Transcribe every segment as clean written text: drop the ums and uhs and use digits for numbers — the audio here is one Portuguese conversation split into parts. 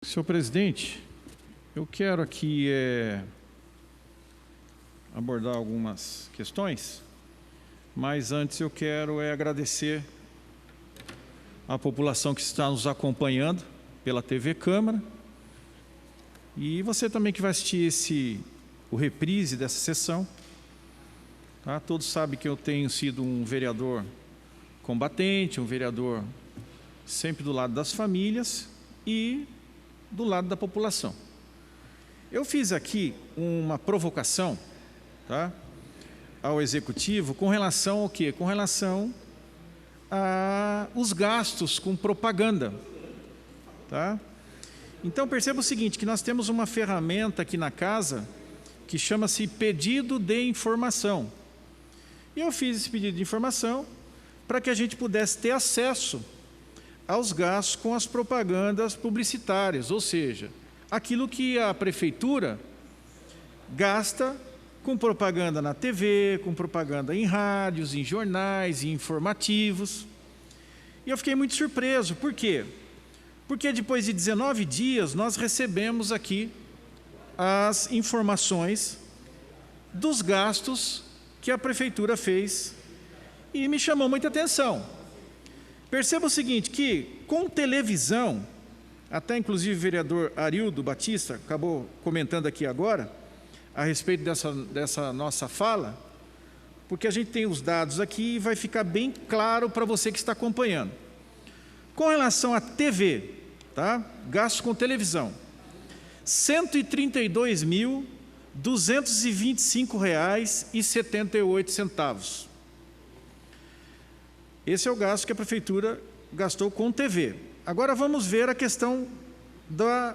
Senhor presidente, eu quero aqui abordar algumas questões, mas antes eu quero agradecer à população que está nos acompanhando pela TV Câmara e você também que vai assistir o reprise dessa sessão. Tá? Todos sabem que eu tenho sido um vereador combatente, um vereador sempre do lado das famílias e do lado da população. Eu fiz aqui uma provocação, tá, ao Executivo com relação ao quê? Com relação aos gastos com propaganda. Tá? Então perceba o seguinte, que nós temos uma ferramenta aqui na casa que chama-se pedido de informação. E eu fiz esse pedido de informação para que a gente pudesse ter acesso aos gastos com as propagandas publicitárias, ou seja, aquilo que a prefeitura gasta com propaganda na TV, com propaganda em rádios, em jornais, em informativos. E eu fiquei muito surpreso, por quê? Porque depois de 19 dias nós recebemos aqui as informações dos gastos que a prefeitura fez e me chamou muita atenção. Perceba o seguinte, que com televisão, até inclusive o vereador Arildo Batista acabou comentando aqui agora, a respeito dessa nossa fala, porque a gente tem os dados aqui e vai ficar bem claro para você que está acompanhando. Com relação à TV, tá? Gastos com televisão, R$ 132.225,78. Esse é o gasto que a prefeitura gastou com TV. Agora vamos ver a questão das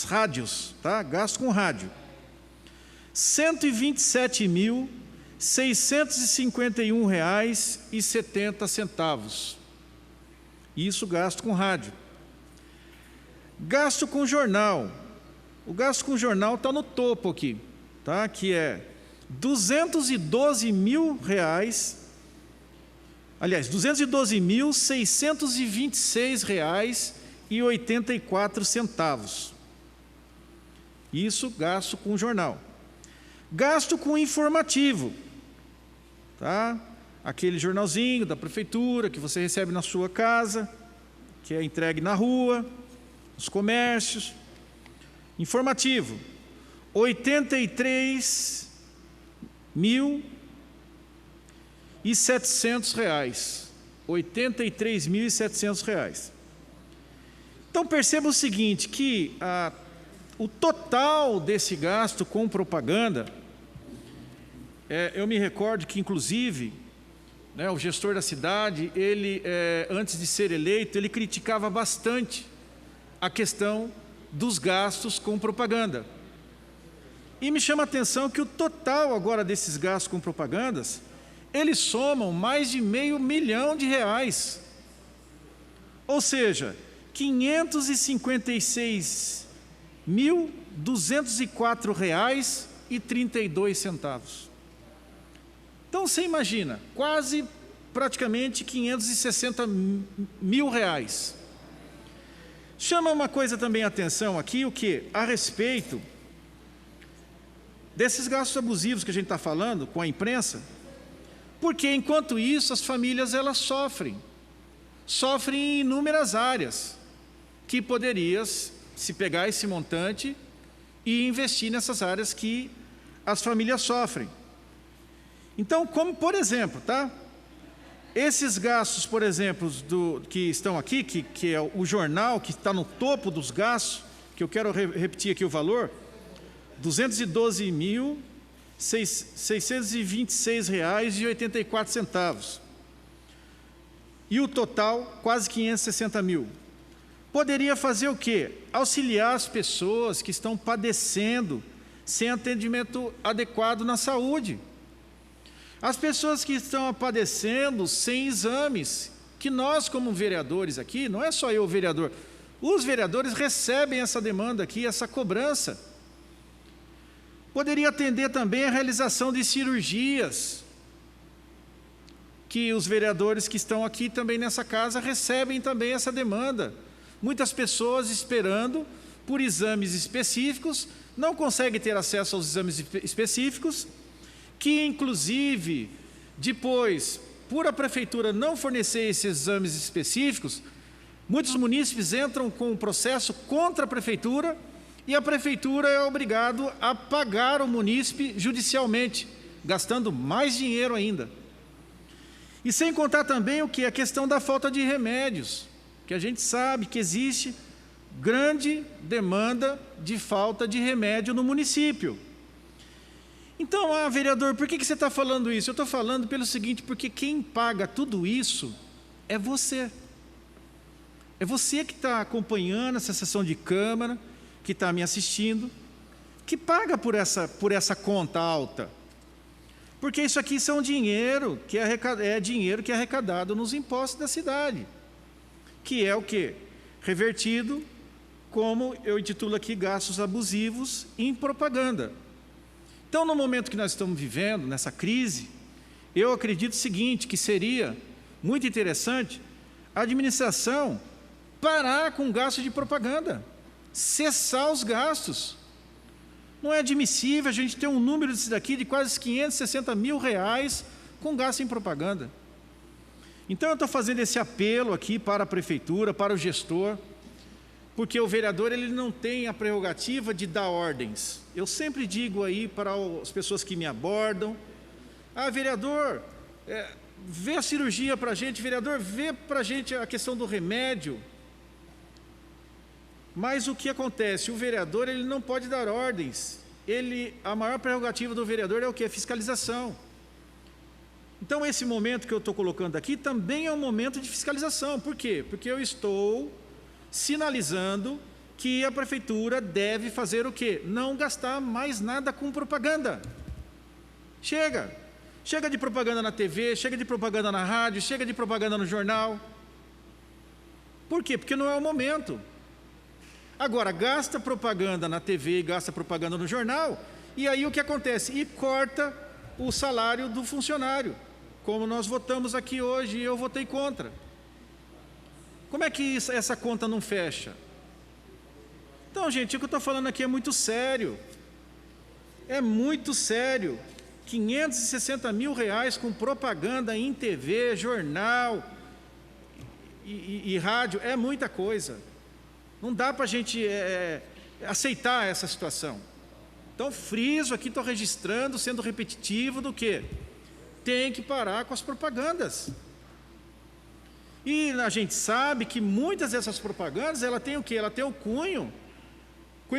rádios, tá? Gasto com rádio. R$ 127.651,70. Isso gasto com rádio. Gasto com jornal. O gasto com jornal está no topo aqui, tá? Que é R$ 212 mil, aliás, R$ 212.626,84. Isso, gasto com jornal. Gasto com informativo, tá? Aquele jornalzinho da prefeitura que você recebe na sua casa, que é entregue na rua, nos comércios. Informativo, R$ 83.700. R$ 83.700. Então perceba o seguinte, que o total desse gasto com propaganda, eu me recordo que inclusive, né, o gestor da cidade, ele antes de ser eleito, ele criticava bastante a questão dos gastos com propaganda. E me chama a atenção que o total agora desses gastos com propagandas, eles somam mais de R$500 milhão. Ou seja, R$ 556.204,32. Então você imagina, praticamente R$ 560 mil. Chama uma coisa também a atenção aqui, o que? A respeito desses gastos abusivos que a gente está falando com a imprensa, porque enquanto isso as famílias elas sofrem em inúmeras áreas, que poderias se pegar esse montante e investir nessas áreas que as famílias sofrem. Então, como por exemplo, tá? Esses gastos, por exemplo, que estão aqui, que é o jornal, que está no topo dos gastos, que eu quero repetir aqui o valor, R$ 212.626,84. E o total, quase R$ 560 mil. Poderia fazer o quê? Auxiliar as pessoas que estão padecendo sem atendimento adequado na saúde. As pessoas que estão padecendo sem exames, que nós como vereadores aqui, não é só eu vereador, os vereadores recebem essa demanda aqui, essa cobrança. Poderia atender também a realização de cirurgias, que os vereadores que estão aqui também nessa casa recebem também essa demanda. Muitas pessoas esperando por exames específicos, não conseguem ter acesso aos exames específicos, que inclusive, depois, por a prefeitura não fornecer esses exames específicos, muitos munícipes entram com um processo contra a prefeitura e a prefeitura é obrigado a pagar o munícipe judicialmente, gastando mais dinheiro ainda. E sem contar também o que? A questão da falta de remédios, que a gente sabe que existe grande demanda de falta de remédio no município. Então, vereador, por que você está falando isso? Eu estou falando pelo seguinte, porque quem paga tudo isso é você. É você que está acompanhando essa sessão de Câmara, que está me assistindo, que paga por essa conta alta. Porque isso aqui são dinheiro que é dinheiro que é arrecadado nos impostos da cidade, que é o quê? Revertido, como eu intitulo aqui, gastos abusivos em propaganda. Então, no momento que nós estamos vivendo, nessa crise, eu acredito o seguinte, que seria muito interessante a administração parar com o gasto de propaganda, cessar os gastos. Não é admissível a gente ter um número desse daqui de quase 560 mil reais com gasto em propaganda. Então, eu estou fazendo esse apelo aqui para a prefeitura, para o gestor, porque o vereador ele não tem a prerrogativa de dar ordens. Eu sempre digo aí para as pessoas que me abordam, vereador, vê a cirurgia para a gente, vereador, vê para a gente a questão do remédio. Mas o que acontece? O vereador ele não pode dar ordens. A maior prerrogativa do vereador é o quê? A fiscalização. Então, esse momento que eu estou colocando aqui também é um momento de fiscalização. Por quê? Porque eu estou sinalizando que a prefeitura deve fazer o quê? Não gastar mais nada com propaganda. Chega. Chega de propaganda na TV, chega de propaganda na rádio, chega de propaganda no jornal. Por quê? Porque não é o momento. Agora, gasta propaganda na TV, gasta propaganda no jornal, e aí o que acontece? E corta o salário do funcionário, como nós votamos aqui hoje e eu votei contra. Como é que essa conta não fecha? Então, gente, o que eu estou falando aqui é muito sério. É muito sério. 560 mil reais com propaganda em TV, jornal e rádio é muita coisa. Não dá para a gente aceitar essa situação. Então, friso aqui, estou registrando, sendo repetitivo do que? Tem que parar com as propagandas. E a gente sabe que muitas dessas propagandas, ela tem o quê? Ela tem o cunho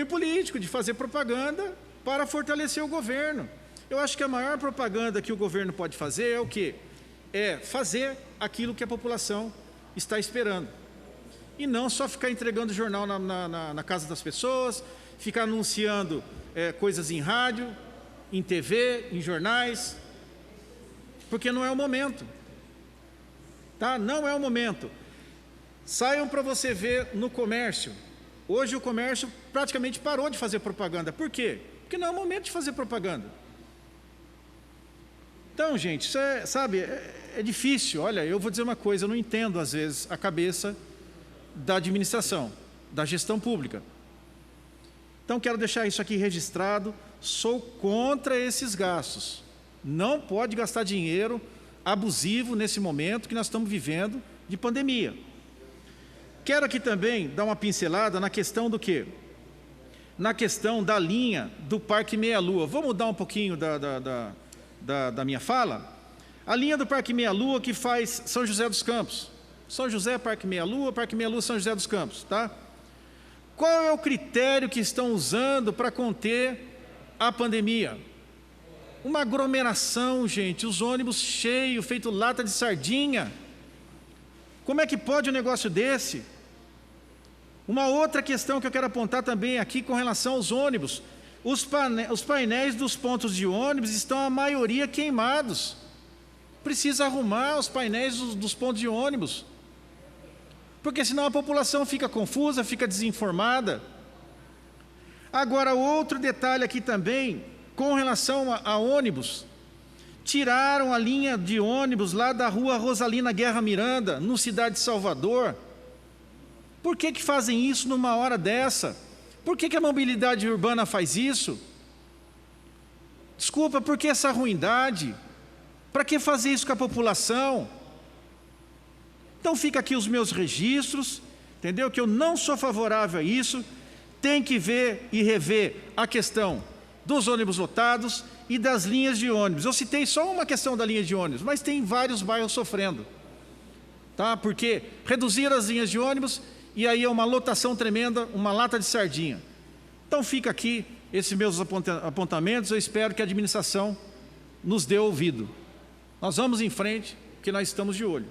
político, de fazer propaganda para fortalecer o governo. Eu acho que a maior propaganda que o governo pode fazer é o quê? É fazer aquilo que a população está esperando. E não só ficar entregando jornal na casa das pessoas, ficar anunciando coisas em rádio, em TV, em jornais, porque não é o momento. Tá? Não é o momento. Saiam para você ver no comércio. Hoje o comércio praticamente parou de fazer propaganda. Por quê? Porque não é o momento de fazer propaganda. Então, gente, isso é difícil. Olha, eu vou dizer uma coisa, eu não entendo às vezes a cabeça da administração, da gestão pública. Então, quero deixar isso aqui registrado, sou contra esses gastos. Não pode gastar dinheiro abusivo nesse momento que nós estamos vivendo de pandemia. Quero aqui também dar uma pincelada na questão do quê? Na questão da linha do Parque Meia Lua. Vou mudar um pouquinho da minha fala. A linha do Parque Meia Lua que faz São José dos Campos. São José, Parque Meia Lua, São José dos Campos, tá? Qual é o critério que estão usando para conter a pandemia? Uma aglomeração, gente, os ônibus cheios, feito lata de sardinha. Como é que pode um negócio desse? Uma outra questão que eu quero apontar também aqui com relação aos ônibus. Os painéis dos pontos de ônibus estão, a maioria, queimados. Precisa arrumar os painéis dos pontos de ônibus. Porque senão a população fica confusa, fica desinformada. Agora, outro detalhe aqui também, com relação a ônibus. Tiraram a linha de ônibus lá da rua Rosalina Guerra Miranda, no Cidade de Salvador. Por que que fazem isso numa hora dessa? Por que que a mobilidade urbana faz isso? Desculpa, por que essa ruindade? Para que fazer isso com a população? Então fica aqui os meus registros, entendeu? Que eu não sou favorável a isso. Tem que ver e rever a questão dos ônibus lotados e das linhas de ônibus. Eu citei só uma questão da linha de ônibus, mas tem vários bairros sofrendo, tá? Porque reduziram as linhas de ônibus e aí é uma lotação tremenda, uma lata de sardinha. Então fica aqui esses meus apontamentos, eu espero que a administração nos dê ouvido. Nós vamos em frente, porque nós estamos de olho.